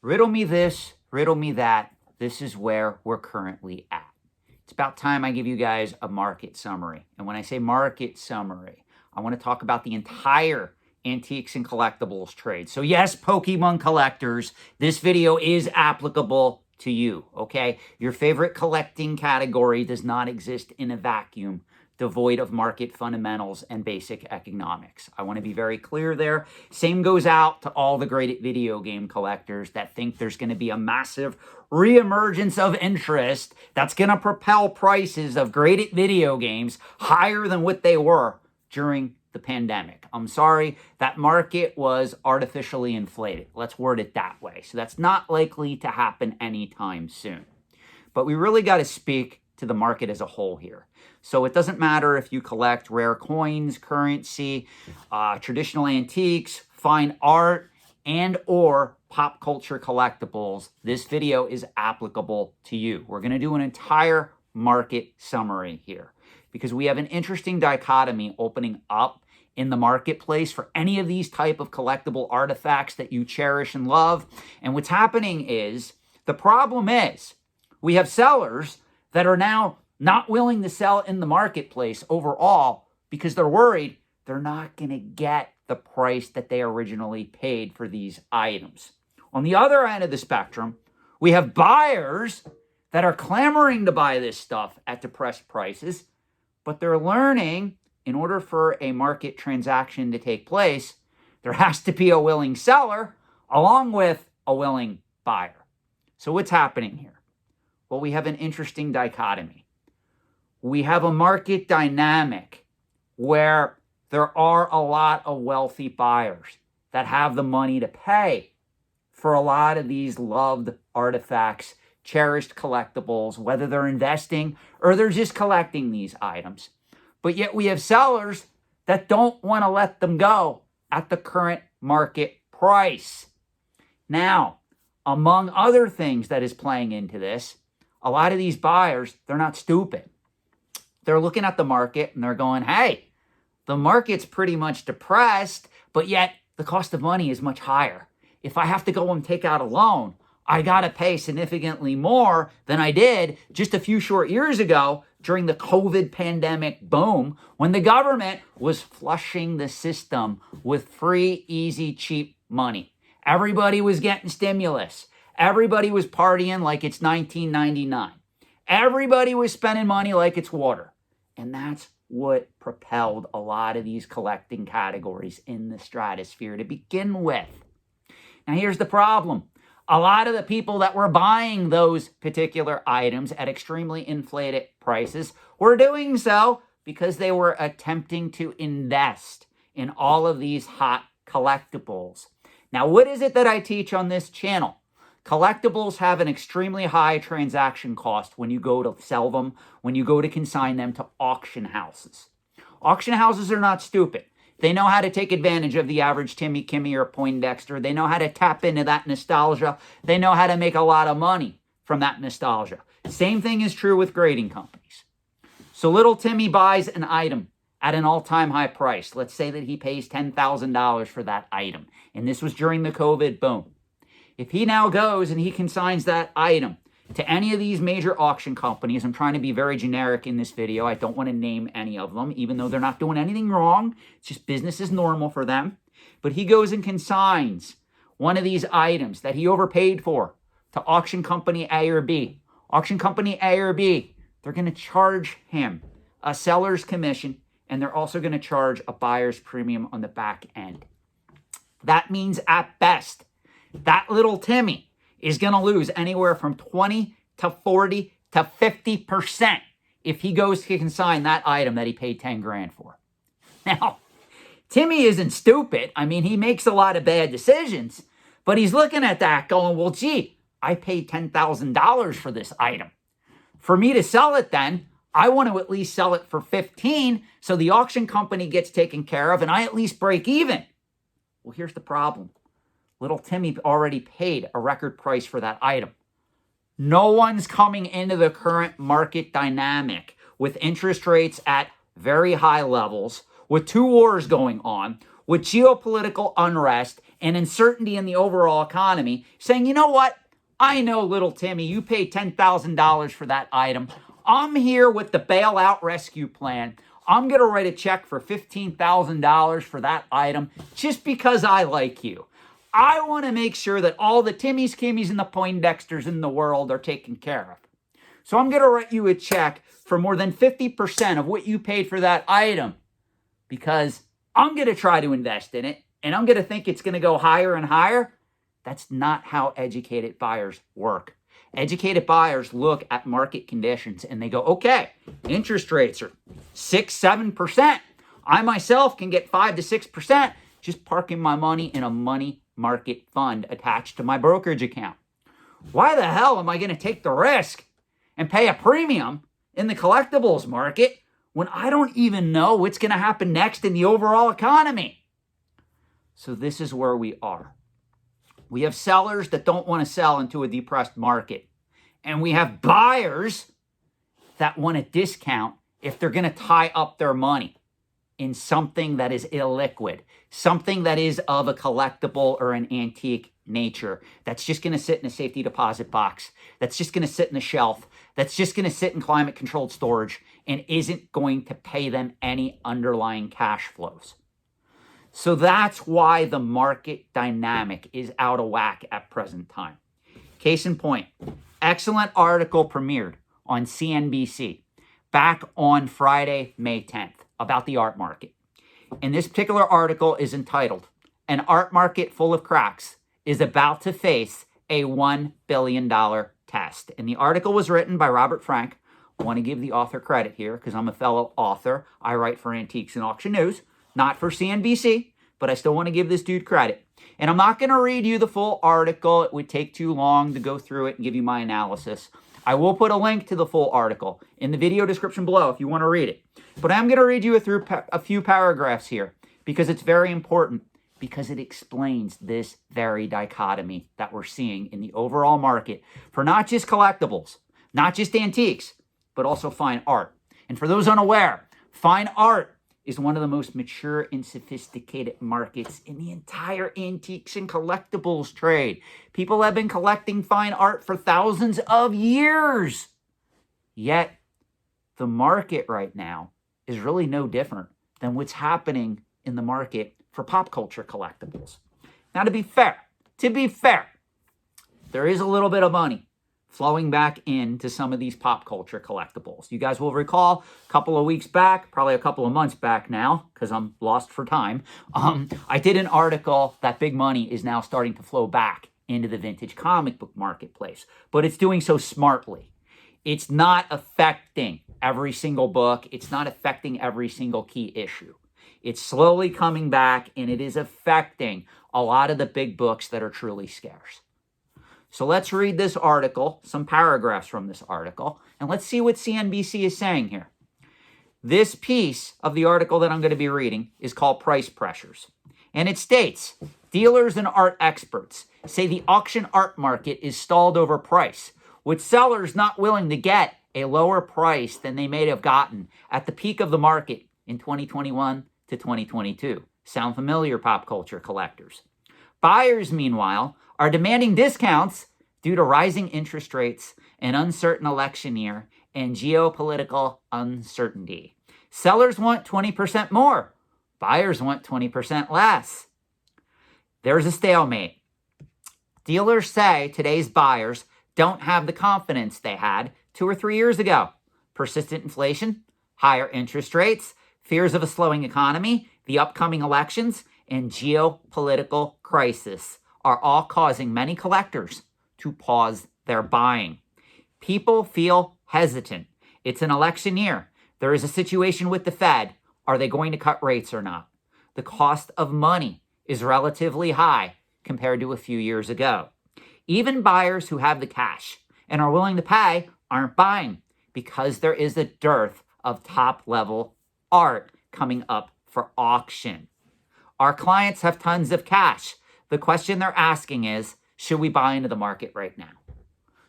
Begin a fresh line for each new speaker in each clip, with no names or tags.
Riddle me this, riddle me that. This is where we're currently at. It's about time I give you guys a market summary. And when I say market summary, I want to talk about the entire antiques and collectibles trade. So yes, Pokemon collectors, this video is applicable to you, okay? Your favorite collecting category does not exist in a vacuum, devoid of market fundamentals and basic economics. I want to be very clear there. Same goes out to all the great video game collectors that think there's going to be a massive reemergence of interest that's going to propel prices of great video games higher than what they were during the pandemic. I'm sorry, that market was artificially inflated. Let's word it that way. So that's not likely to happen anytime soon. But we really got to speak to the market as a whole here. So it doesn't matter if you collect rare coins, currency, traditional antiques, fine art, and or pop culture collectibles. This video is applicable to you. We're going to do an entire market summary here because we have an interesting dichotomy opening up in the marketplace for any of these type of collectible artifacts that you cherish and love. And what's happening is, the problem is, we have sellers that are now not willing to sell in the marketplace overall because they're worried they're not going to get the price that they originally paid for these items. On the other end of the spectrum, we have buyers that are clamoring to buy this stuff at depressed prices, but they're learning in order for a market transaction to take place, there has to be a willing seller along with a willing buyer. So what's happening here? Well, we have an interesting dichotomy. We have a market dynamic where there are a lot of wealthy buyers that have the money to pay for a lot of these loved artifacts, cherished collectibles, whether they're investing or they're just collecting these items. But yet we have sellers that don't want to let them go at the current market price. Now, among other things that is playing into this, a lot of these buyers, they're not stupid. They're looking at the market and they're going, hey, the market's pretty much depressed, but yet the cost of money is much higher. If I have to go and take out a loan, I got to pay significantly more than I did just a few short years ago during the COVID pandemic boom, when the government was flushing the system with free, easy, cheap money. Everybody was getting stimulus. Everybody was partying like it's 1999. Everybody was spending money like it's water. And that's what propelled a lot of these collecting categories in the stratosphere to begin with. Now here's the problem. A lot of the people that were buying those particular items at extremely inflated prices were doing so because they were attempting to invest in all of these hot collectibles. Now, what is it that I teach on this channel? Collectibles have an extremely high transaction cost when you go to sell them, when you go to consign them to auction houses. Auction houses are not stupid. They know how to take advantage of the average Timmy, Kimmy, or Poindexter. They know how to tap into that nostalgia. They know how to make a lot of money from that nostalgia. Same thing is true with grading companies. So little Timmy buys an item at an all-time high price. Let's say that he pays $10,000 for that item. And this was during the COVID boom. If he now goes and he consigns that item to any of these major auction companies, I'm trying to be very generic in this video. I don't want to name any of them, even though they're not doing anything wrong. It's just business as normal for them. But he goes and consigns one of these items that he overpaid for to auction company A or B. Auction company A or B, they're going to charge him a seller's commission, and they're also going to charge a buyer's premium on the back end. That means at best, that little Timmy is going to lose anywhere from 20 to 40 to 50% if he goes to consign that item that he paid 10 grand for. Now, Timmy isn't stupid. I mean, he makes a lot of bad decisions, but he's looking at that going, well, gee, I paid $10,000 for this item. For me to sell it then, I want to at least sell it for 15 so the auction company gets taken care of and I at least break even. Well, here's the problem. Little Timmy already paid a record price for that item. No one's coming into the current market dynamic with interest rates at very high levels, with two wars going on, with geopolitical unrest and uncertainty in the overall economy, saying, you know what? I know, little Timmy, you paid $10,000 for that item. I'm here with the bailout rescue plan. I'm going to write a check for $15,000 for that item just because I like you. I want to make sure that all the Timmys, Kimmys, and the Poindexters in the world are taken care of. So I'm going to write you a check for more than 50% of what you paid for that item because I'm going to try to invest in it and I'm going to think it's going to go higher and higher. That's not how educated buyers work. Educated buyers look at market conditions and they go, okay, interest rates are 6-7%. I myself can get 5 to 6% just parking my money in a money market fund attached to my brokerage account. Why the hell am I going to take the risk and pay a premium in the collectibles market when I don't even know what's going to happen next in the overall economy? So this is where we are. We have sellers that don't want to sell into a depressed market. And we have buyers that want to discount if they're going to tie up their money in something that is illiquid, something that is of a collectible or an antique nature, that's just going to sit in a safety deposit box, that's just going to sit in the shelf, that's just going to sit in climate-controlled storage and isn't going to pay them any underlying cash flows. So that's why the market dynamic is out of whack at present time. Case in point, excellent article premiered on CNBC back on Friday, May 10th about the art market. And this particular article is entitled, "An Art Market Full of Cracks is About to Face a $1 billion Test." And the article was written by Robert Frank. I want to give the author credit here because I'm a fellow author. I write for Antiques and Auction News, not for CNBC, but I still want to give this dude credit. And I'm not going to read you the full article. It would take too long to go through it and give you my analysis. I will put a link to the full article in the video description below if you want to read it. But I'm going to read you through a few paragraphs here because it's very important, because it explains this very dichotomy that we're seeing in the overall market for not just collectibles, not just antiques, but also fine art. And for those unaware, fine art is one of the most mature and sophisticated markets in the entire antiques and collectibles trade. People have been collecting fine art for thousands of years. Yet, the market right now is really no different than what's happening in the market for pop culture collectibles. Now, to be fair, there is a little bit of money flowing back into some of these pop culture collectibles. You guys will recall a couple of weeks back, probably a couple of months back now, because I'm lost for time, I did an article that big money is now starting to flow back into the vintage comic book marketplace. But it's doing so smartly. It's not affecting every single book. It's not affecting every single key issue. It's slowly coming back, and it is affecting a lot of the big books that are truly scarce. So let's read this article, some paragraphs from this article, and let's see what CNBC is saying here. This piece of the article that I'm going to be reading is called Price Pressures. And it states, dealers and art experts say the auction art market is stalled over price, with sellers not willing to get a lower price than they may have gotten at the peak of the market in 2021 to 2022. Sound familiar, pop culture collectors? Buyers, meanwhile, are demanding discounts due to rising interest rates, an uncertain election year, and geopolitical uncertainty. Sellers want 20% more. Buyers want 20% less. There's a stalemate. Dealers say today's buyers don't have the confidence they had 2 or 3 years ago. Persistent inflation, higher interest rates, fears of a slowing economy, the upcoming elections, and geopolitical crisis are all causing many collectors to pause their buying. People feel hesitant. It's an election year. There is a situation with the Fed. Are they going to cut rates or not? The cost of money is relatively high compared to a few years ago. Even buyers who have the cash and are willing to pay aren't buying because there is a dearth of top-level art coming up for auction. Our clients have tons of cash. The question they're asking is, should we buy into the market right now?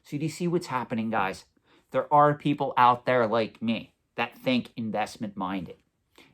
So do you see what's happening, guys? There are people out there like me that think investment-minded.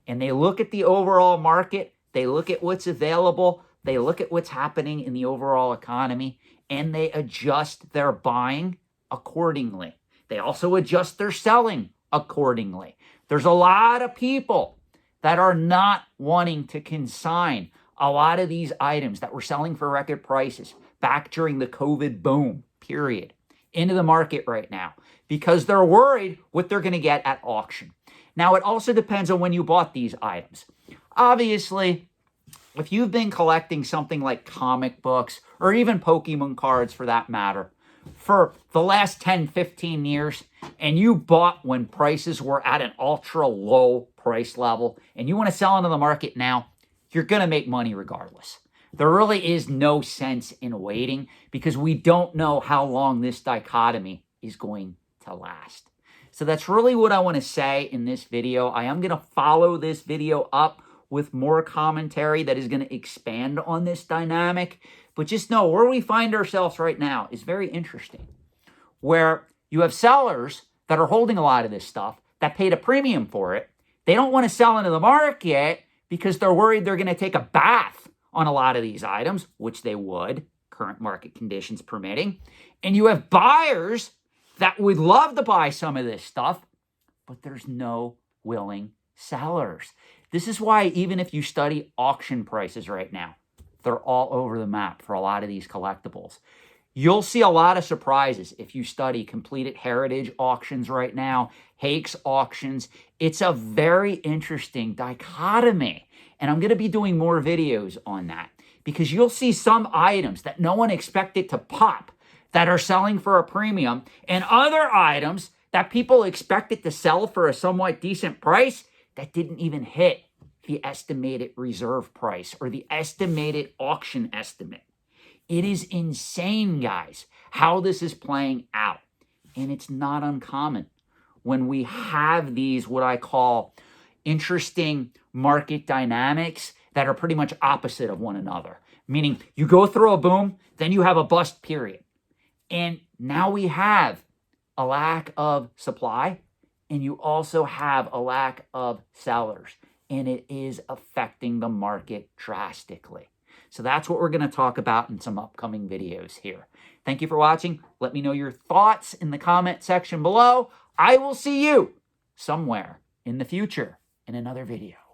And they look at the overall market, they look at what's available, They look at what's happening in the overall economy and they adjust their buying accordingly. They also adjust their selling accordingly. There's a lot of people that are not wanting to consign a lot of these items that were selling for record prices back during the COVID boom period into the market right now because they're worried what they're going to get at auction. Now, it also depends on when you bought these items. Obviously, if you've been collecting something like comic books or even Pokemon cards for that matter for the last 10, 15 years, and you bought when prices were at an ultra low price level, and you want to sell into the market now, you're going to make money regardless. There really is no sense in waiting because we don't know how long this dichotomy is going to last. So that's really what I want to say in this video. I am going to follow this video up with more commentary that is going to expand on this dynamic. But just know where we find ourselves right now is very interesting, where you have sellers that are holding a lot of this stuff that paid a premium for it. They don't want to sell into the market because they're worried they're going to take a bath on a lot of these items, which they would, current market conditions permitting. And you have buyers that would love to buy some of this stuff, but there's no willing sellers. This is why even if you study auction prices right now, they're all over the map for a lot of these collectibles. You'll see a lot of surprises if you study completed heritage auctions right now, Hakes auctions. It's a very interesting dichotomy. And I'm going to be doing more videos on that because you'll see some items that no one expected to pop that are selling for a premium and other items that people expected to sell for a somewhat decent price that didn't even hit the estimated reserve price or the estimated auction estimate. It is insane, guys, how this is playing out. And it's not uncommon when we have these, what I call interesting market dynamics that are pretty much opposite of one another. Meaning you go through a boom, then you have a bust period. And now we have a lack of supply, and you also have a lack of sellers. And it is affecting the market drastically. So that's what we're going to talk about in some upcoming videos here. Thank you for watching. Let me know your thoughts in the comment section below. I will see you somewhere in the future in another video.